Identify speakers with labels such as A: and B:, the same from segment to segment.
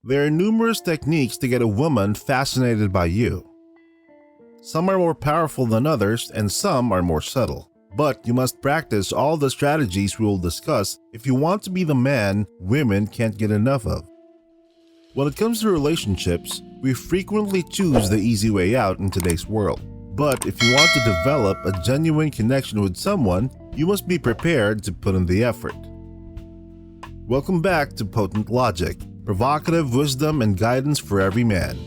A: There are numerous techniques to get a woman fascinated by you. Some are more powerful than others, and some are more subtle. But you must practice all the strategies we will discuss if you want to be the man women can't get enough of. When it comes to relationships, we frequently choose the easy way out in today's world. But if you want to develop a genuine connection with someone, you must be prepared to put in the effort. Welcome back to Potent Logic, provocative wisdom and guidance for every man.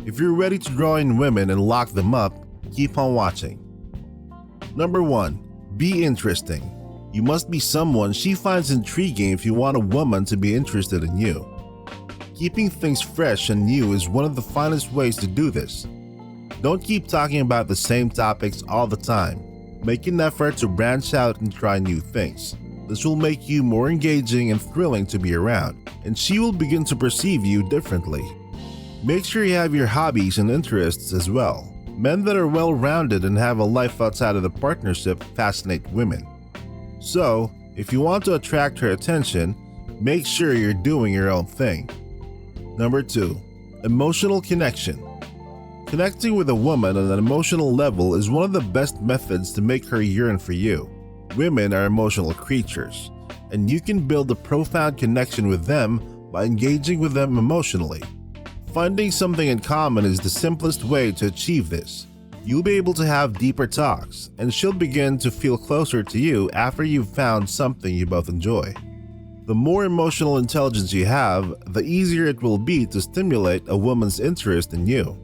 A: If you're ready to draw in women and lock them up, keep on watching. Number 1. Be interesting. You must be someone she finds intriguing if you want a woman to be interested in you. Keeping things fresh and new is one of the finest ways to do this. Don't keep talking about the same topics all the time. Make an effort to branch out and try new things. This will make you more engaging and thrilling to be around, and she will begin to perceive you differently. Make sure you have your hobbies and interests as well. Men that are well-rounded and have a life outside of the partnership fascinate women. So, if you want to attract her attention, make sure you're doing your own thing. Number 2. Emotional connection. Connecting with a woman on an emotional level is one of the best methods to make her yearn for you. Women are emotional creatures, and you can build a profound connection with them by engaging with them emotionally. Finding something in common is the simplest way to achieve this. You'll be able to have deeper talks, and she'll begin to feel closer to you after you've found something you both enjoy. The more emotional intelligence you have, the easier it will be to stimulate a woman's interest in you.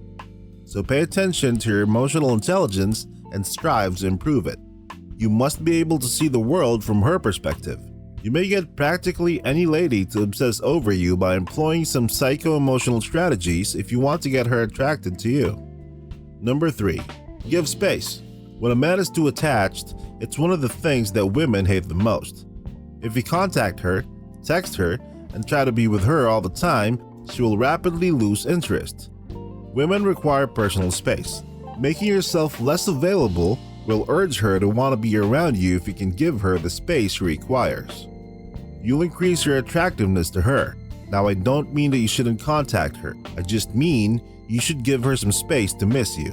A: So pay attention to your emotional intelligence and strive to improve it. You must be able to see the world from her perspective. You may get practically any lady to obsess over you by employing some psycho-emotional strategies if you want to get her attracted to you. Number 3. Give space. When a man is too attached, it's one of the things that women hate the most. If you contact her, text her, and try to be with her all the time, she will rapidly lose interest. Women require personal space. Making yourself less available will urge her to want to be around you if you can give her the space she requires. You'll increase your attractiveness to her. Now, I don't mean that you shouldn't contact her. I just mean you should give her some space to miss you.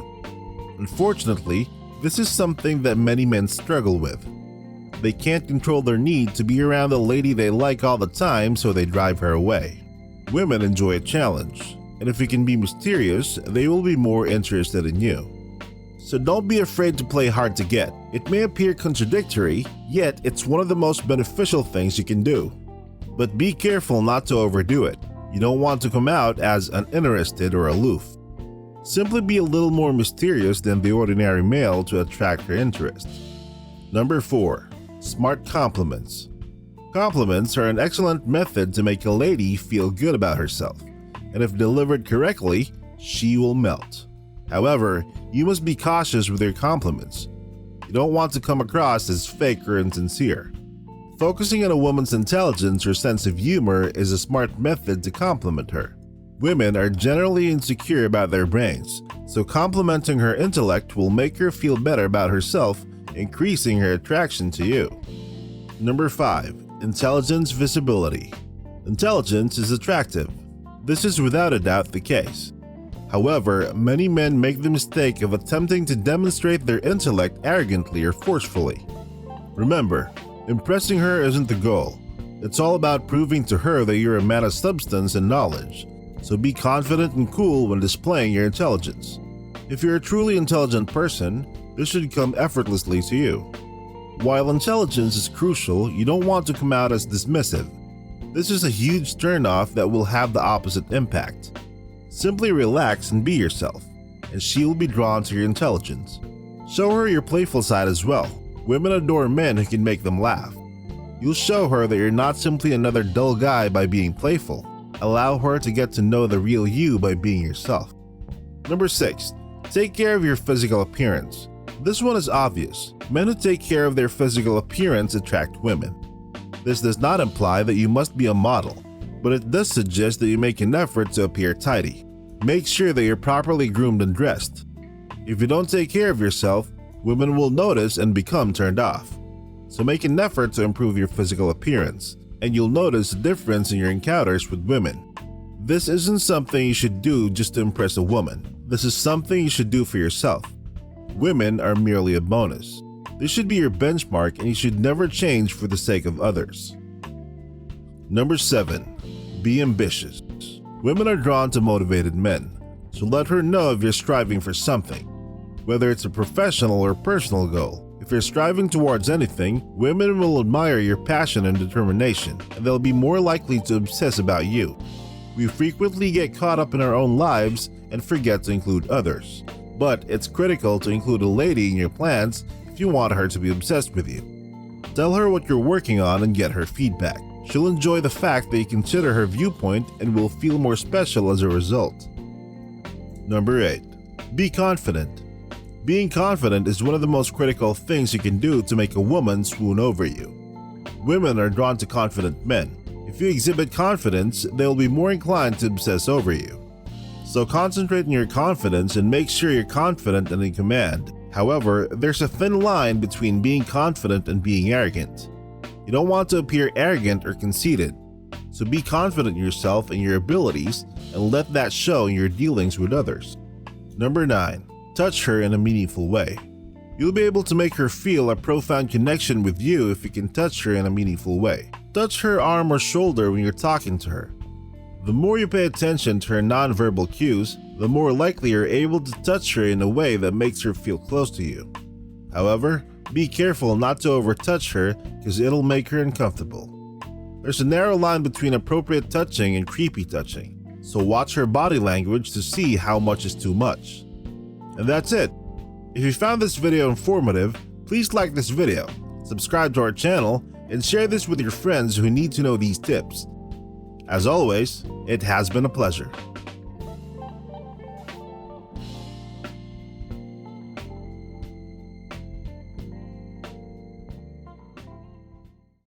A: Unfortunately, this is something that many men struggle with. They can't control their need to be around the lady they like all the time, so they drive her away. Women enjoy a challenge, and if you can be mysterious, they will be more interested in you. So don't be afraid to play hard to get. It may appear contradictory, yet it's one of the most beneficial things you can do. But be careful not to overdo it. You don't want to come out as uninterested or aloof. Simply be a little more mysterious than the ordinary male to attract her interest. Number 4. Smart compliments. Compliments are an excellent method to make a lady feel good about herself, and if delivered correctly, she will melt. However, you must be cautious with your compliments. You don't want to come across as fake or insincere. Focusing on a woman's intelligence or sense of humor is a smart method to compliment her. Women are generally insecure about their brains, so complimenting her intellect will make her feel better about herself, increasing her attraction to you. Number 5. Intelligence visibility. Intelligence is attractive. This is without a doubt the case. However, many men make the mistake of attempting to demonstrate their intellect arrogantly or forcefully. Remember, impressing her isn't the goal. It's all about proving to her that you're a man of substance and knowledge, so be confident and cool when displaying your intelligence. If you're a truly intelligent person, this should come effortlessly to you. While intelligence is crucial, you don't want to come out as dismissive. This is a huge turnoff that will have the opposite impact. Simply relax and be yourself, and she will be drawn to your intelligence. Show her your playful side as well. Women adore men who can make them laugh. You'll show her that you're not simply another dull guy by being playful. Allow her to get to know the real you by being yourself. Number 6. Take care of your physical appearance. This one is obvious. Men who take care of their physical appearance attract women. This does not imply that you must be a model, but it does suggest that you make an effort to appear tidy. Make sure that you're properly groomed and dressed. If you don't take care of yourself, women will notice and become turned off. So make an effort to improve your physical appearance, and you'll notice a difference in your encounters with women. This isn't something you should do just to impress a woman. This is something you should do for yourself. Women are merely a bonus. This should be your benchmark and you should never change for the sake of others. Number 7. Be ambitious. Women are drawn to motivated men, so let her know if you're striving for something, whether it's a professional or personal goal. If you're striving towards anything, women will admire your passion and determination, and they'll be more likely to obsess about you. We frequently get caught up in our own lives and forget to include others, but it's critical to include a lady in your plans if you want her to be obsessed with you. Tell her what you're working on and get her feedback. She'll enjoy the fact that you consider her viewpoint and will feel more special as a result. Number 8. Be confident. Being confident is one of the most critical things you can do to make a woman swoon over you. Women are drawn to confident men. If you exhibit confidence, they'll be more inclined to obsess over you. So concentrate on your confidence and make sure you're confident and in command. However, there's a thin line between being confident and being arrogant. You don't want to appear arrogant or conceited, so be confident in yourself and your abilities and let that show in your dealings with others. Number 9. Touch her in a meaningful way. You'll be able to make her feel a profound connection with you if you can touch her in a meaningful way. Touch her arm or shoulder when you're talking to her. The more you pay attention to her nonverbal cues, the more likely you're able to touch her in a way that makes her feel close to you. However, be careful not to overtouch her because it'll make her uncomfortable. There's a narrow line between appropriate touching and creepy touching, so watch her body language to see how much is too much. And that's it. If you found this video informative, please like this video, subscribe to our channel, and share this with your friends who need to know these tips. As always, it has been a pleasure.